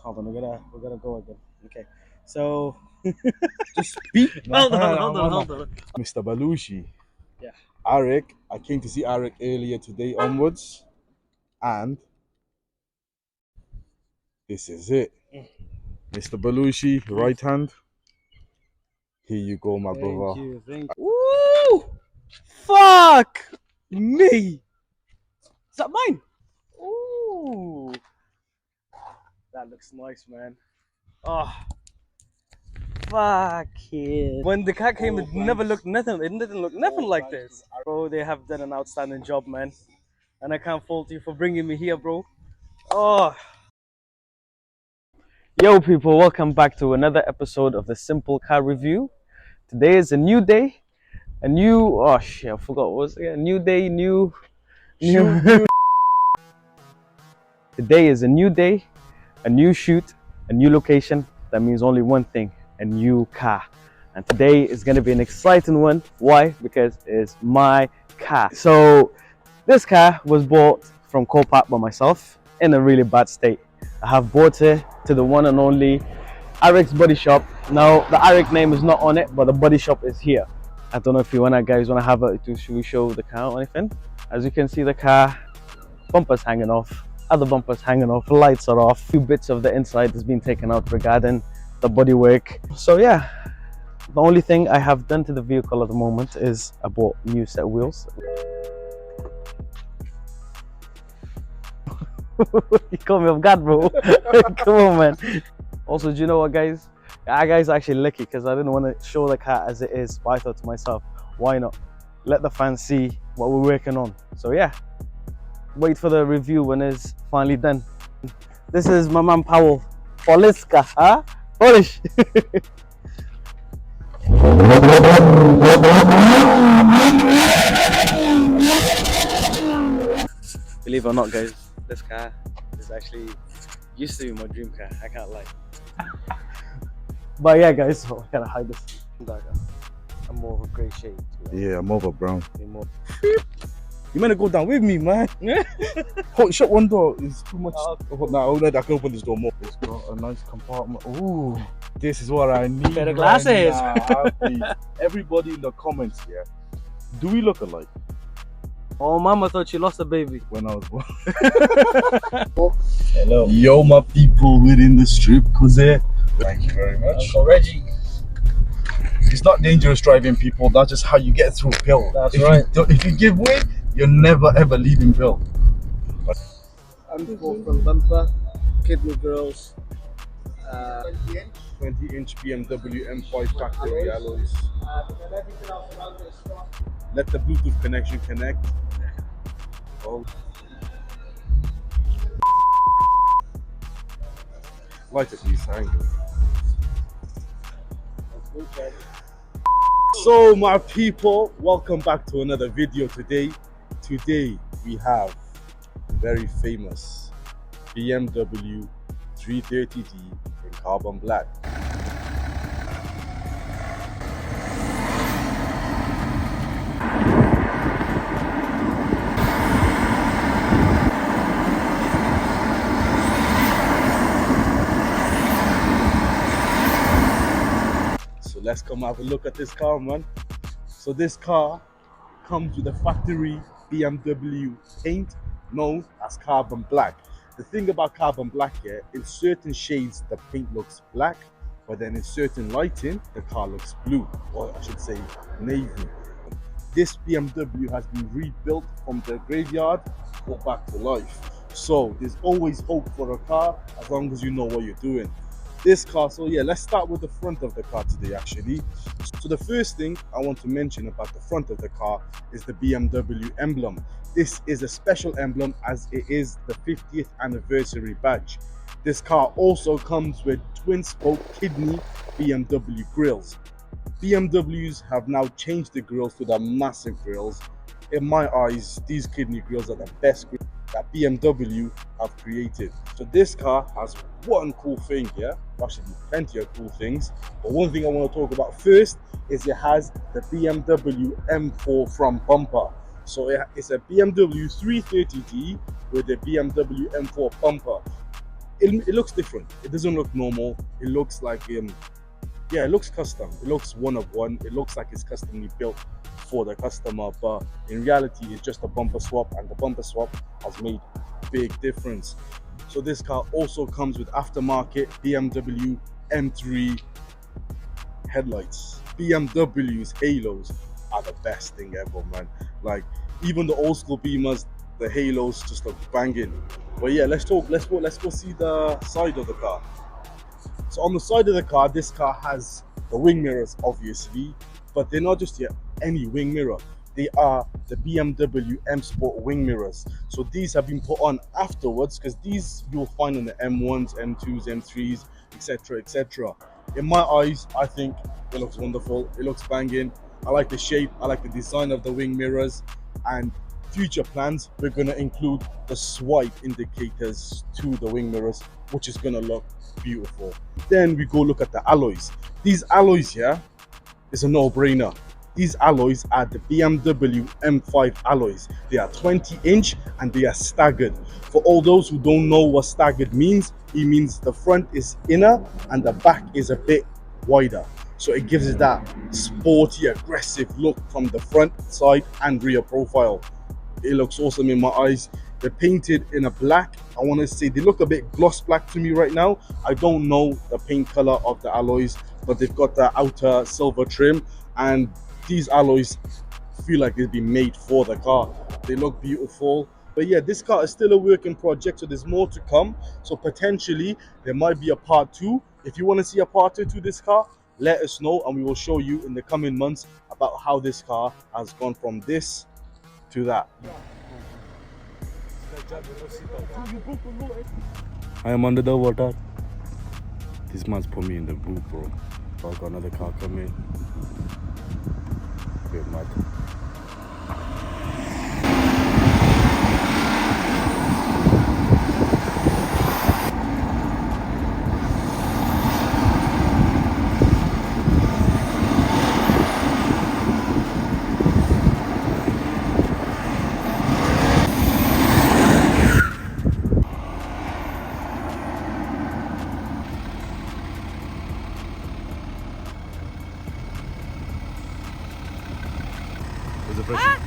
Hold on, we're gonna go again. Okay, so Just speak. hold on. Mr. Belushi. Yeah. Arik, I came to see Arik earlier today onwards, and this is it. Mr. Belushi, right hand. Here you go, my brother. Thank you. Woo! Fuck me. Is that mine? Ooh, that looks nice, man. Oh, fuck it. When the car came, it never looked nothing. It didn't look nothing like this, bro. They have done an outstanding job, man, and I can't fault you for bringing me here, bro. Oh. Yo, people, welcome back to another episode of the Simple Car Review. Today is a new day, oh shit, I forgot what was it? A new day, new. Today is a new day, a new shoot, a new location. That means only one thing: a new car. And today is going to be an exciting one. Why? Because it's my car. So this car was bought from Copat by myself in a really bad state. I have brought it to the one and only Arik's Body Shop. Now the Arik name is not on it, but the body shop is here. I don't know if you guys want to have a, should we show the car or anything? As you can see, the car bumpers hanging off, other bumpers hanging off, lights are off, a few bits of the inside has been taken out regarding the bodywork. So yeah, the only thing I have done to the vehicle at the moment is I bought new set wheels. You caught me off guard, bro. Come on, man. Also, do you know what, guys? Our guys are actually lucky because I didn't want to show the car as it is, but I thought to myself, why not? Let the fans see what we're working on. So yeah, wait for the review when it's finally done. This is my man Powell. Poliska, huh? Polish. Believe it or not, guys, this car is actually used to be my dream car. I can't lie. But yeah, guys, so I gotta hide this. I'm more of a grey shade. Yeah, I'm over brown. More. You meant to go down with me, man. Shut one door. It's too much. Now I can open this door more. It's got a nice compartment. Ooh, this is what I need. Better glasses. Everybody in the comments here, do we look alike? Oh, mama thought she lost a baby when I was born. Hello. Yo, my people within the strip, cause thank you very much. Uncle Reggie. It's not dangerous driving, people. That's just how you get through pill. That's right. If you give way, you're never ever leaving pill. Uncle from bumper, kidney girls. 20-inch BMW M5 factory alloys. Let the Bluetooth connection connect. Oh. Light at least, angle. So my people, welcome back to another video today. Today we have very famous BMW 330D in carbon black. Let's come have a look at this car, man. So this car comes with a factory BMW paint known as carbon black. The thing about carbon black here, in certain shades the paint looks black, but then in certain lighting the car looks blue, or I should say navy. This BMW has been rebuilt from the graveyard, brought back to life. So there's always hope for a car as long as you know what you're doing. This car, so yeah, let's start with the front of the car today actually. So the first thing I want to mention about the front of the car is the BMW emblem. This is a special emblem as it is the 50th anniversary badge. This car also comes with twin spoke kidney BMW grills. BMWs have now changed the grills to the massive grills. In my eyes, these kidney grills are the best grills that BMW have created. So this car has one cool thing here, actually plenty of cool things, but one thing I want to talk about first is it has the BMW M4 front bumper. So it's a BMW 330D with a BMW M4 bumper. it looks different. It doesn't look normal. It looks like yeah, it looks custom. It looks one of one. It looks like it's customly built for the customer, but in reality, it's just a bumper swap, and the bumper swap has made big difference. So this car also comes with aftermarket BMW M3 headlights. BMW's halos are the best thing ever, man. Like even the old school Beamers, the halos just look banging. But yeah, let's talk. Let's go see the side of the car. So on the side of the car, this car has the wing mirrors, obviously, but they're not just yet any wing mirror. They are the BMW M Sport wing mirrors. So these have been put on afterwards because these you'll find on the M1s, M2s, M3s, etc., etc. In my eyes, I think it looks wonderful. It looks banging. I like the shape. I like the design of the wing mirrors. And future plans, we're going to include the swipe indicators to the wing mirrors, which is going to look beautiful. Then we go look at the alloys. These alloys here is a no-brainer. These alloys are the BMW M5 alloys. They are 20-inch and they are staggered. For all those who don't know what staggered means, it means the front is inner and the back is a bit wider. So it gives it that sporty, aggressive look from the front, side and rear profile. It looks awesome in my eyes. They're painted in a black. I want to say they look a bit gloss black to me right now. I don't know the paint color of the alloys, but they've got the outer silver trim, and these alloys feel like they've been made for the car. They look beautiful. But yeah, this car is still a working project, so there's more to come. So potentially there might be a part two. If you want to see a part two to this car, let us know and we will show you in the coming months about how this car has gone from this to that. I am under the water. This man's put me in the boot, bro. So I got another car coming. Bit mad. Where's the pressure?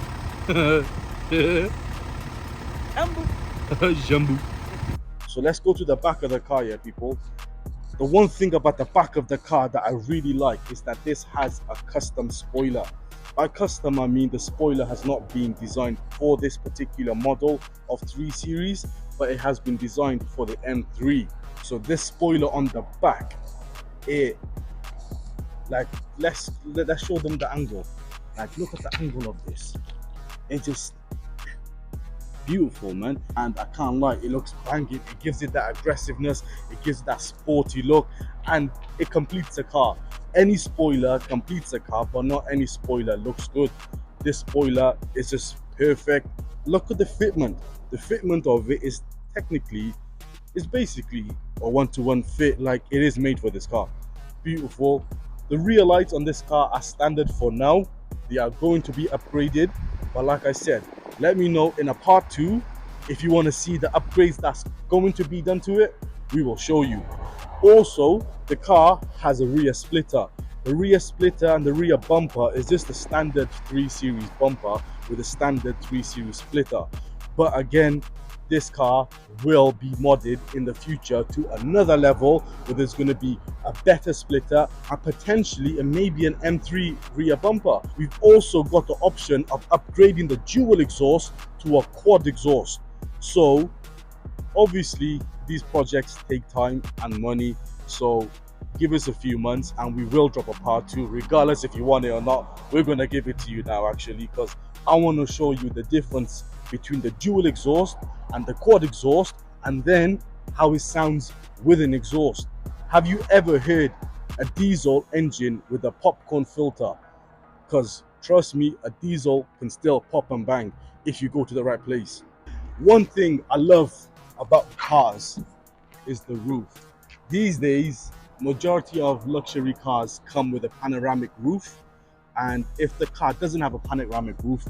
Jambu. So let's go to the back of the car here, people. The one thing about the back of the car that I really like is that this has a custom spoiler. By custom, I mean the spoiler has not been designed for this particular model of 3 Series, but it has been designed for the M3. So this spoiler on the back, it like let's show them the angle. Like look at the angle of this. It's just beautiful, man, and I can't lie, it looks banging. It gives it that aggressiveness, it gives it that sporty look, and it completes the car. Any spoiler completes the car, but not any spoiler looks good. This spoiler is just perfect. Look at the fitment. The fitment of it is technically, is basically a one-to-one fit, like it is made for this car. Beautiful. The rear lights on this car are standard for now. They are going to be upgraded, but like I said, let me know in a part 2 if you want to see the upgrades that's going to be done to it. We will show you. Also, the car has a rear splitter. The rear splitter and the rear bumper is just a standard 3 Series bumper with a standard 3 Series splitter. But again, this car will be modded in the future to another level where there's going to be a better splitter and potentially maybe an M3 rear bumper. We've also got the option of upgrading the dual exhaust to a quad exhaust. So obviously these projects take time and money, so give us a few months and we will drop a part 2 regardless if you want it or not. We're going to give it to you now actually, because I want to show you the difference between the dual exhaust and the quad exhaust, and then how it sounds with an exhaust. Have you ever heard a diesel engine with a popcorn filter? Because trust me, a diesel can still pop and bang if you go to the right place. One thing I love about cars is the roof. These days, majority of luxury cars come with a panoramic roof, and if the car doesn't have a panoramic roof,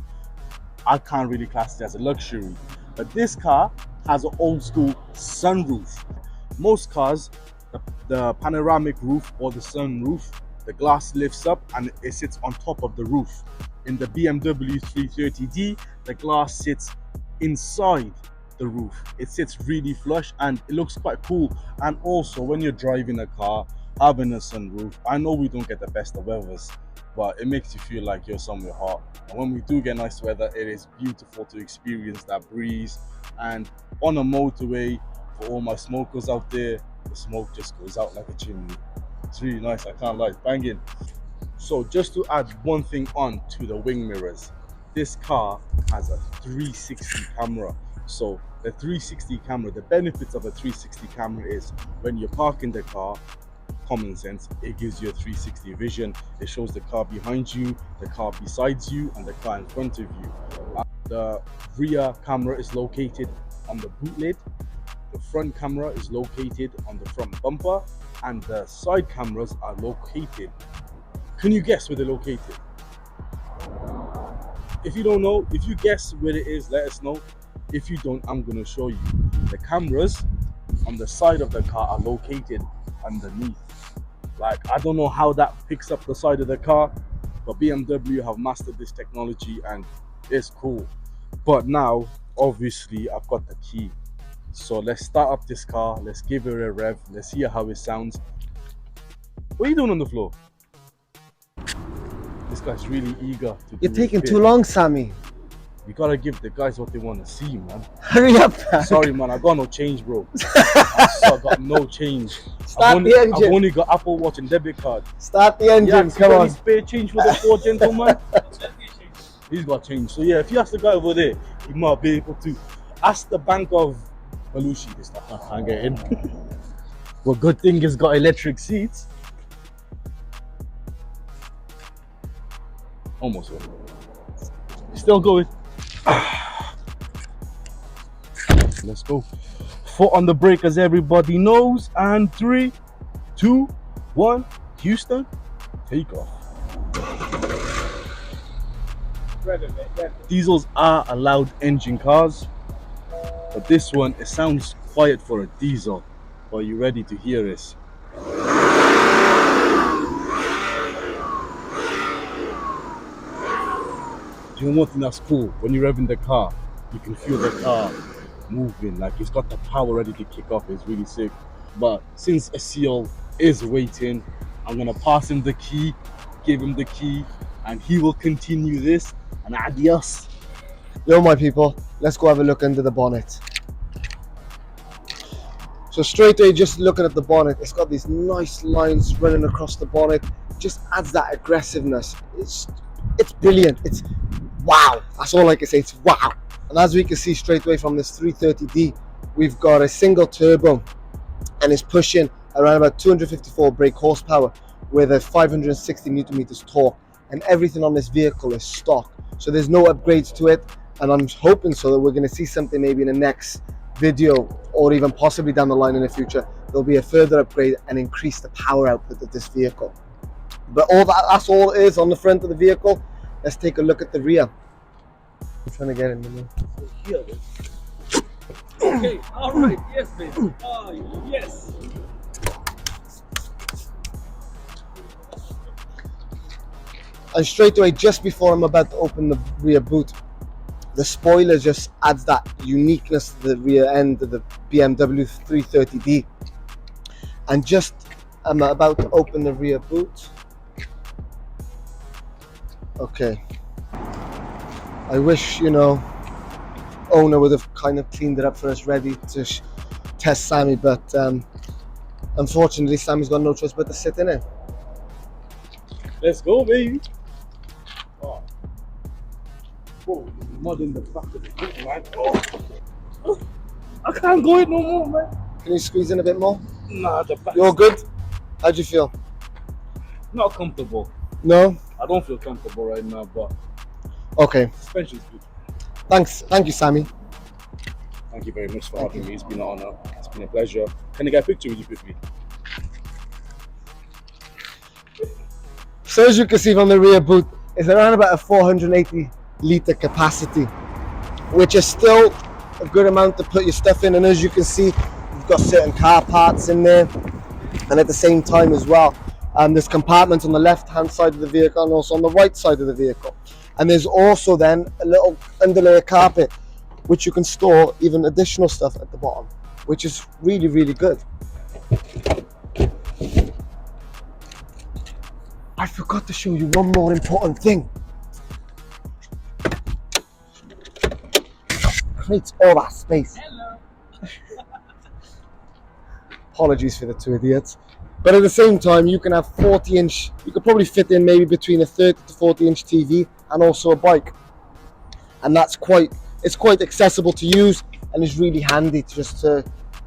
I can't really class it as a luxury. But this car has an old school sunroof. Most cars, the panoramic roof or the sunroof, the glass lifts up and it sits on top of the roof. In the BMW 330D, the glass sits inside the roof. It sits really flush and it looks quite cool. And also, when you're driving a car, having a sunroof, I know we don't get the best of weathers, but it makes you feel like you're somewhere hot. And when we do get nice weather, it is beautiful to experience that breeze. And on a motorway, for all my smokers out there, the smoke just goes out like a chimney. It's really nice, I can't lie, banging. So just to add one thing on to the wing mirrors, this car has a 360 camera. So the 360 camera, the benefits of a 360 camera is when you're parking the car, common sense, it gives you a 360 vision. It shows the car behind you, the car beside you, and the car in front of you. The rear camera is located on the boot lid. The front camera is located on the front bumper, and the side cameras are located. Can you guess where they're located? If you don't know, if you guess where it is, let us know. If you don't, I'm gonna show you. The cameras on the side of the car are located underneath. Like, I don't know how that picks up the side of the car, but BMW have mastered this technology and it's cool. But now, obviously, I've got the key. So let's start up this car, let's give it a rev, let's hear how it sounds. What are you doing on the floor? This guy's really eger to do You're taking his too bit. long, Sammy. You gotta give the guys what they want to see, man. Hurry up, man. Sorry, man, I got no change, bro. I got no change. Start the engine. I've only got Apple Watch and debit card. Start the engine, Yeah, come on. spare change for the poor gentleman. He's got change. So yeah, if you ask the guy over there, he might be able to. Ask the Bank of Malushi. This stuff I can't get in. Well, good thing it's got electric seats. Almost one. Still going. Let's go. Foot on the brake, as everybody knows. And 3, 2, 1. Houston, take off. Diesels are allowed engine cars, but this one, it sounds quiet for a diesel. Are you ready to hear this? You know one thing that's cool? When you're revving the car, you can feel the car moving, like it's got the power ready to kick off. It's really sick. But since Asil is waiting, I'm gonna pass him the key, give him the key, and he will continue this. And adios. Yo, my people, let's go have a look under the bonnet. So straight away, just looking at the bonnet, it's got these nice lines running across the bonnet. Just adds that aggressiveness. It's brilliant. It's wow. That's all I can say. It's wow. And as we can see straight away from this 330D, we've got a single turbo, and it's pushing around about 254 brake horsepower with a 560 newton meters torque. And everything on this vehicle is stock. So there's no upgrades to it, and I'm hoping so that we're going to see something maybe in the next video, or even possibly down the line in the future. There'll be a further upgrade and increase the power output of this vehicle. But that's all it is on the front of the vehicle. Let's take a look at the rear. I'm trying to get in the middle. Okay, all right, yes, baby. Oh, yes. And straight away, just before I'm about to open the rear boot, the spoiler just adds that uniqueness to the rear end of the BMW 330D. And just, I'm about to open the rear boot. Okay. I wish, owner would have kind of cleaned it up for us, ready to test Sammy, but unfortunately, Sammy's got no choice but to sit in it. Let's go, baby. Oh. Whoa, mud in the back of the boot, man. Oh. I can't go it no more, man. Can you squeeze in a bit more? Nah, the back. You're good? How'd you feel? Not comfortable. No? I don't feel comfortable right now, but Okay. suspension's good. Thank you, Sammy. Thank you very much for having me. It's been an honor. It's been a pleasure. Can I get a picture with you quickly? So as you can see from the rear boot, it's around about a 480 litre capacity, which is still a good amount to put your stuff in. And as you can see, You've got certain car parts in there, and at the same time as well, there's compartments on the left hand side of the vehicle and also on the right side of the vehicle. And there's also then a little underlayer carpet which you can store even additional stuff at the bottom, which is really, really good. I forgot to show you one more important thing. Creates all that space. Hello. Apologies for the two idiots. But at the same time, you can have 40-inch, you could probably fit in maybe between a 30 to 40-inch TV and also a bike. And it's quite accessible to use, and it's really handy to just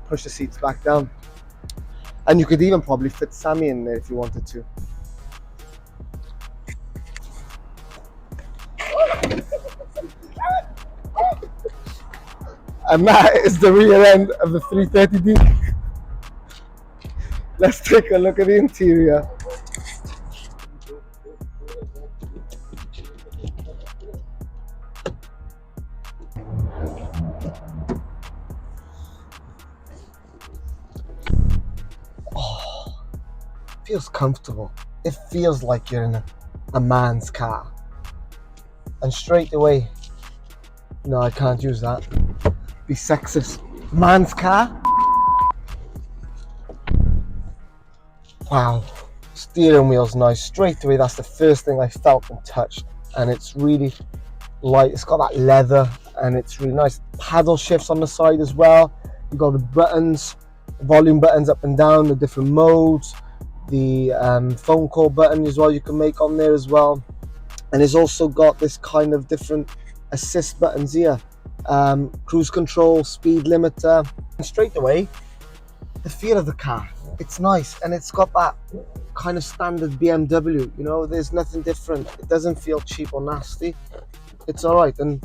push the seats back down. And you could even probably fit Sammy in there if you wanted to. And that is the rear end of the 330D. Let's take a look at the interior. Oh, feels comfortable. It feels like you're in a man's car. And straight away, no, I can't use that. Be sexist. Man's car? Wow. Steering wheel's nice. Straight away, that's the first thing I felt and touched. And it's really light. It's got that leather and it's really nice. Paddle shifts on the side as well. You've got the buttons, volume buttons up and down, the different modes, the phone call button as well you can make on there as well. And it's also got this kind of different assist buttons here. Cruise control, speed limiter. And straight away, the feel of the car, it's nice, and it's got that kind of standard BMW, you know, there's nothing different. It doesn't feel cheap or nasty. It's all right, and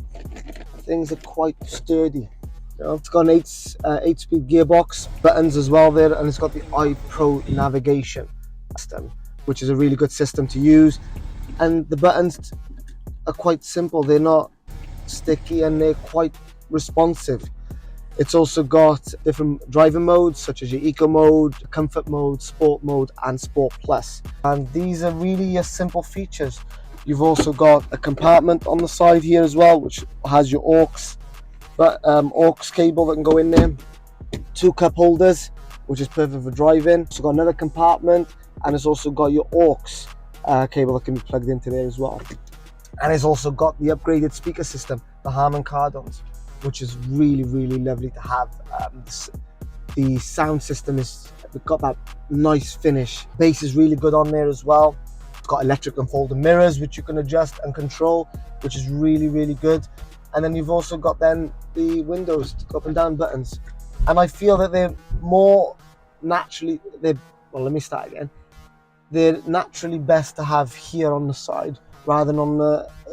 things are quite sturdy. You know, it's got an 8-speed gearbox, buttons as well there, and it's got the iPro navigation system, which is a really good system to use. And the buttons are quite simple. They're not sticky and they're quite responsive. It's also got different driving modes such as your eco mode, comfort mode, sport mode and sport plus. And these are really simple features. You've also got a compartment on the side here as well, which has your aux cable that can go in there. 2 cup holders, which is perfect for driving. It's got another compartment, and it's also got your aux cable that can be plugged into there as well. And it's also got the upgraded speaker system, the Harman Kardons, which is really, really lovely to have. The sound system we've got that nice finish. Bass is really good on there as well. It's got electric and folding mirrors, which you can adjust and control, which is really, really good. And then you've also got then the windows, up and down buttons. And I feel that they're more naturally, well, let me start again. They're naturally best to have here on the side rather than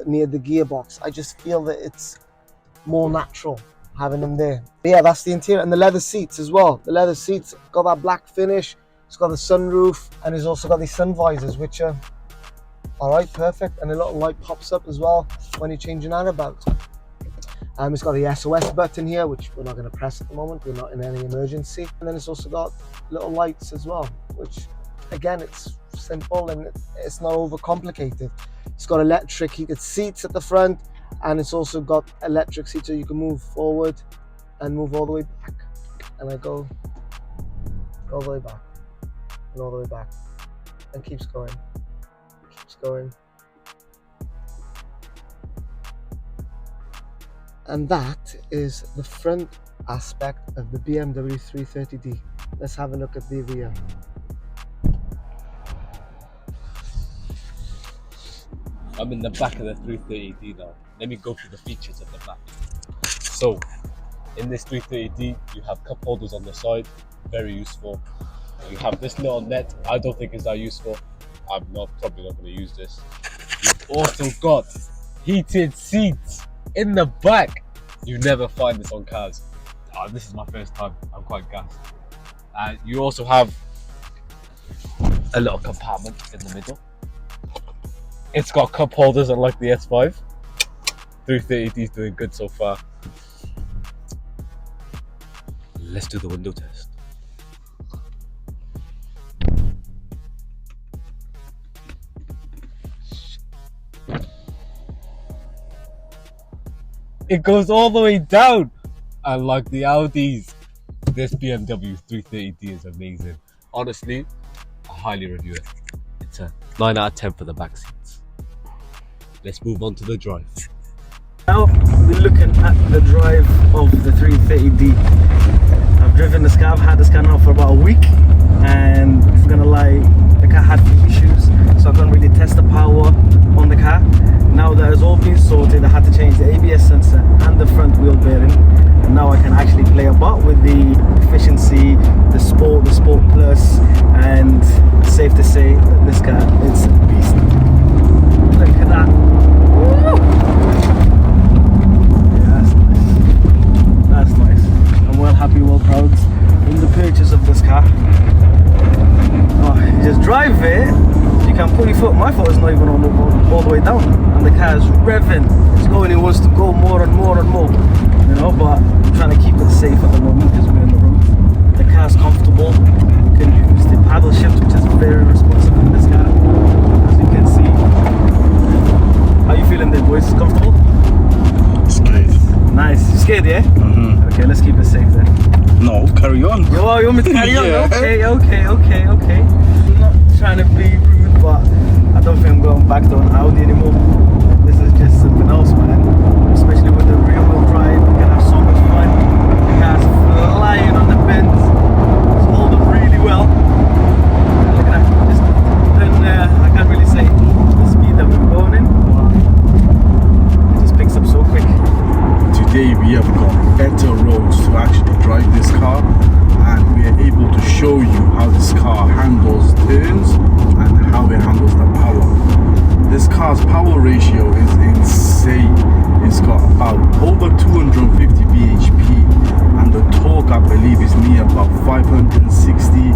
near the gearbox. I just feel that it's more natural having them there. But yeah, that's the interior, and the leather seats as well. The leather seats got that black finish. It's got the sunroof, and it's also got these sun visors, which are all right, perfect. And a little light pops up as well when you're changing out about. It's got the SOS button here, which we're not going to press at the moment. We're not in any emergency. And then it's also got little lights as well, which again, it's simple and it's not overcomplicated. It's got electric heated seats at the front, and it's also got electric seats so you can move forward and move all the way back. And I go all the way back and all the way back, and keeps going, keeps going. And that is the front aspect of the BMW 330D. Let's have a look at the rear. I'm in the back of the 330D now. Let me go through the features of the back. So, in this 330D, you have cup holders on the side, very useful. You have this little net, I don't think it's that useful. I'm probably not going to use this. You've also got heated seats in the back. You never find this on cars. This is my first time, I'm quite gassed. You also have a little compartment in the middle. It's got cup holders unlike the S5. 330D is doing good so far. Let's do the window test. It goes all the way down. And like the Audis, this BMW 330D is amazing. Honestly, I highly review it. It's a 9 out of 10 for the back seats. Let's move on to the drive. Now we're looking at the drive of the 330D. I've driven this car, I've had this car now for about a week, and if I'm gonna lie, the car had few issues, so I couldn't really test the power on the car. Now that it's all been sorted, I had to change the ABS sensor and the front wheel bearing, and now I can actually play about with the efficiency, the Sport Plus, and it's safe to say that this car is a beast. Look at that. Woo! That's nice. I'm well happy, well proud in the purchase of this car. Oh, you just drive it, you can put your foot, my foot is not even on all the way down, and the car is revving, it's going, it wants to go more and more and more, you know, but I'm trying to keep it safe at the moment because we're on the road. The car's comfortable, you can use the paddle shift, which is very responsive in this car, as you can see. How you feeling there, boys? Comfortable? Scared. Nice. You scared, yeah? Okay, let's keep it safe then. No, carry on. You want me to carry on? Yeah. Okay. I'm not trying to be rude, but I don't think I'm going back to an Audi anymore. This is just something else, man. Especially with the rear wheel drive, you can have so much fun. The car's flying on the bends. It's holding really well. Look at that. Just, I can't really say the speed that we're going in, but it just picks up so quick. Today we have got better roads to actually drive this car, and we are able to show you how this car handles turns and how it handles the power. This car's power ratio is insane. It's got about over 250 bhp, and the torque I believe is near about 560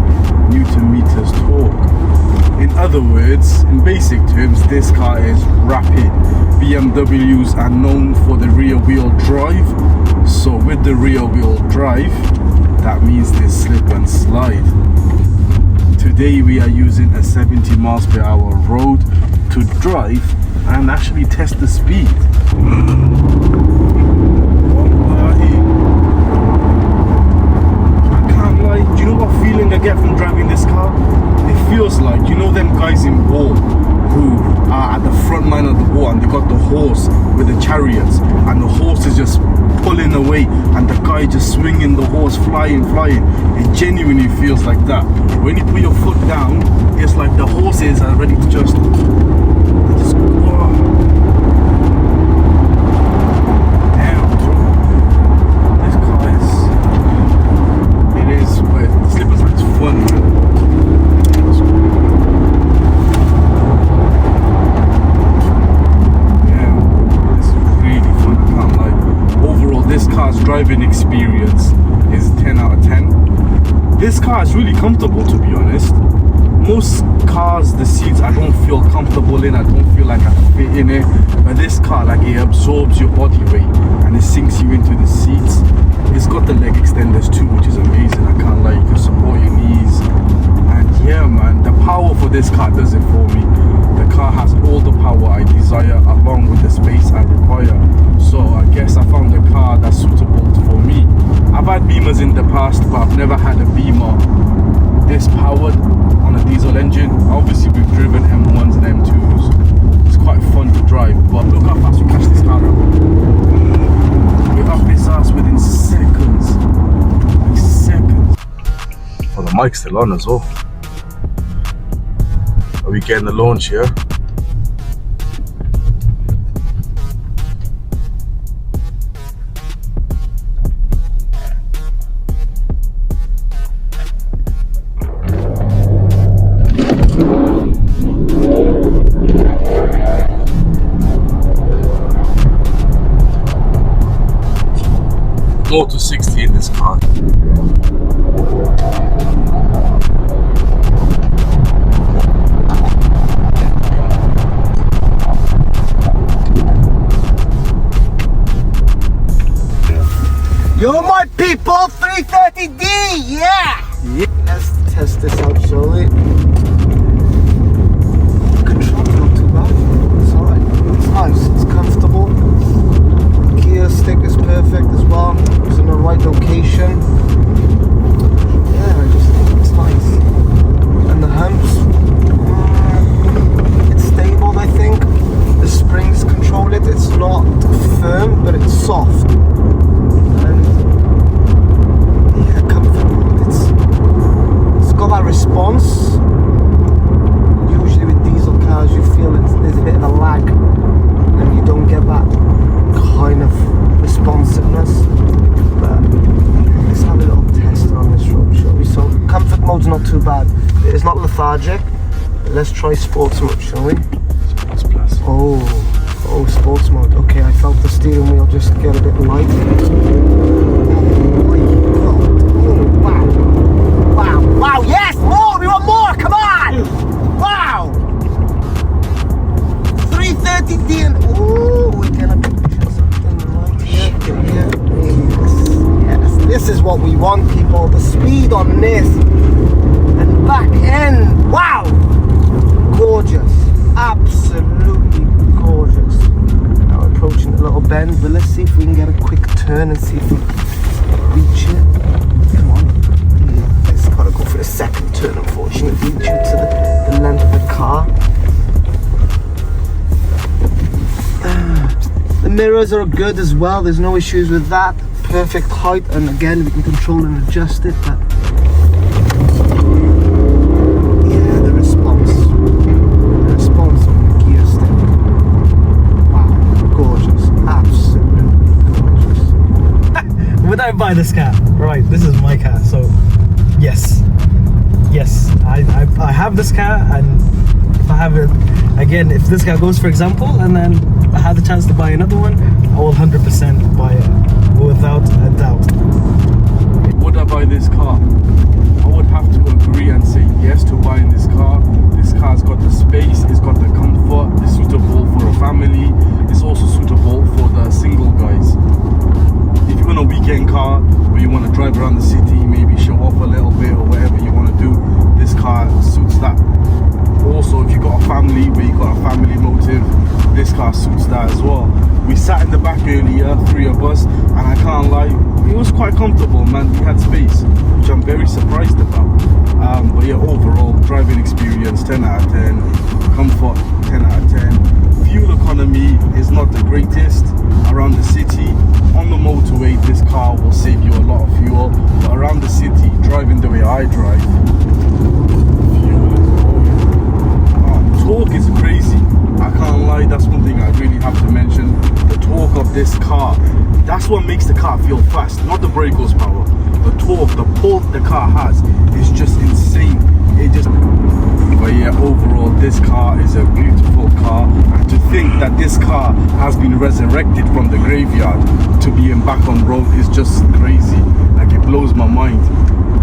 newton meters torque. In other words, in basic terms, this car is rapid. BMWs are known for the rear wheel drive, so with the rear wheel drive, that means they slip and slide. Today we are using a 70 miles per hour road to drive and actually test the speed. I can't lie, do you know what feeling I get from driving this car? It feels like, you know them guys in war who are at the front line of the war, and they got the horse with the chariots, and the horse is just pulling away, and the guy just swinging the horse, flying. It genuinely feels like that. When you put your foot down, it's like the horses are ready to just damn, this car is but the slippers like it's fun, man. This car's driving experience is 10 out of 10. This car is really comfortable, to be honest. Most cars, the seats I don't feel comfortable in, I don't feel like I fit in it, but this car, like, it absorbs your body weight and it sinks you into the seats. It's got the leg extenders too, which is amazing. I can't lie, you can support your knees, and yeah man, the power for this car does it for me. The car has all the power I desire along with the space I require. So I guess I found a car that's suitable for me. I've had Beamers in the past, but I've never had a Beamer this powered on a diesel engine. Obviously we've driven M1s and M2s. It's quite fun to drive, but look how fast we catch this car up. We're up his ass within seconds. Like seconds. Oh, the mic's still on as well. Are we getting the launch here? Go to 60 in this car. Yo, my people, 330D, yeah! Let's test this out, shall we? Control, not too bad. It's alright. It's nice. It's comfortable. Gear gear stick is perfect as well. It's in the right location. Yeah, I just think it's nice. And the humps, it's stable, I think. The springs control it. It's not firm, but it's soft. And yeah, comfort mode. It's got that response. Usually with diesel cars, you feel there's a bit of a lag, and you don't get that kind of responsiveness. But let's have a little test on this road, shall we? So comfort mode's not too bad. It's not lethargic. Let's try sports mode, shall we? Sports plus. Oh, sports mode. Okay, I felt the steering wheel just get a bit light. Oh my god. Oh, wow. Wow, yes! More! We want more! Come on! Wow! 330D and we're gonna picture something right here. Yes. This is what we want, people. The speed on this. And back end. Wow! Gorgeous. Absolutely gorgeous. Now approaching a little bend, but let's see if we can get a quick turn and see if we reach it. Come on. Yeah, it's gotta go for the second turn, unfortunately, due to the length of the car. The mirrors are good as well, there's no issues with that. Perfect height, and again we can control and adjust it, but yeah, the response on the gear stick. Wow, gorgeous, absolutely gorgeous. Would I buy this car? Right, this is my car, so yes, I have this car, and if I have it again, if this car goes, for example, and then I have the chance to buy another one, I will 100% buy it without a doubt. Would I buy this car? I would have to agree and say yes to buying this car. This car's got the space, it's got the comfort, it's suitable for a family, it's also suitable for the single guys. If you want a weekend car where you want to drive around the city, maybe show off a little bit or whatever you want to do, this car suits that. Also, if you got a family where you got a family motive, this car suits that as well. We sat in the back earlier, 3 of us, and I can't lie, it was quite comfortable, man. We had space, which I'm very surprised about. But yeah, overall driving experience 10 out of 10, comfort 10 out of 10. Fuel economy is not the greatest around the city. On the motorway, this car will save you a lot of fuel, but around the city, driving the way I drive, torque is crazy. I can't lie, that's one thing I really have to mention. The torque of this car, that's what makes the car feel fast, not the brake horsepower. The torque, the pull the car has is just insane. But yeah, overall this car is a beautiful car, and to think that this car has been resurrected from the graveyard to being back on road is just crazy. Like, it blows my mind.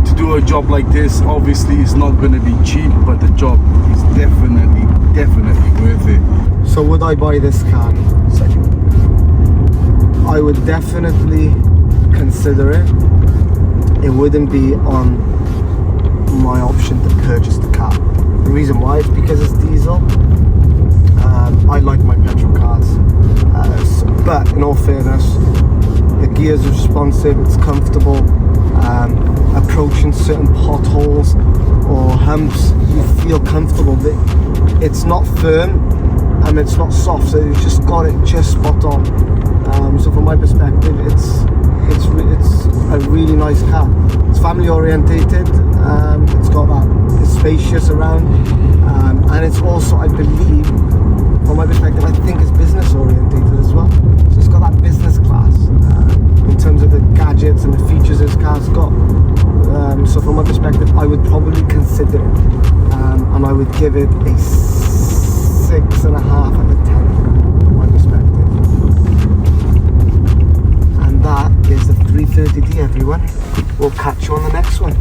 To do a job like this, obviously it's not going to be cheap, but the job is definitely worth it. So would I buy this car? I would definitely consider it. It wouldn't be on my option to purchase the car. The reason why is because it's diesel. I like my petrol cars, but in all fairness, the gears are responsive, it's comfortable. Approaching certain potholes or humps, you feel comfortable. It's not firm and it's not soft, so you've just got it just spot on. So from my perspective, it's a really nice car. It's family orientated. It's got that, it's spacious around, and it's also, I believe, from my perspective, I think it's business orientated as well. So it's got that business class in terms of the gadgets and the features this car's got. So from my perspective, I would probably consider it, and I would give it a 6.5 out of 10 from my perspective. And that is the 330D, everyone. We'll catch you on the next one.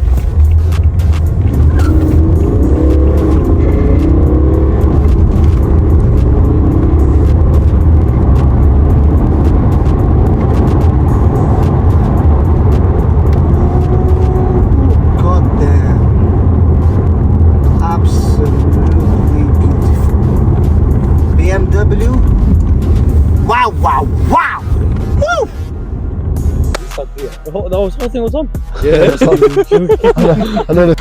Wow, wow, wow! Woo! The whole thing was on. Yeah, it's on. I know the.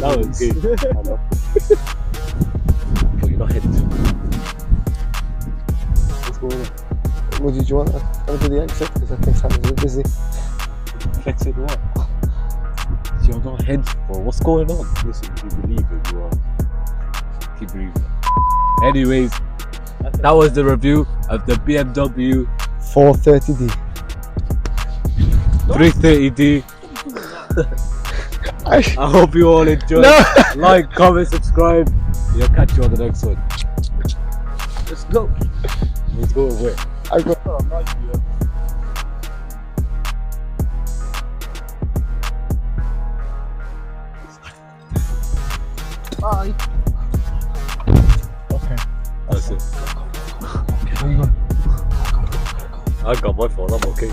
That was good. I know. But you're not hitting. What's going on? What did you want? I'll do the exit because I think Sam's a bit busy. Flexing what? You're not head, bro. What's going on? Listen, if you believe it, you are. Keep breathing. Anyways, that was the review of the BMW 430D. 330D. I hope you all enjoyed. Like, comment, subscribe. We'll catch you on the next one. Let's go. Let's go away. I got. Bye. Okay. That's it. Where you going? I got my phone. I'm okay.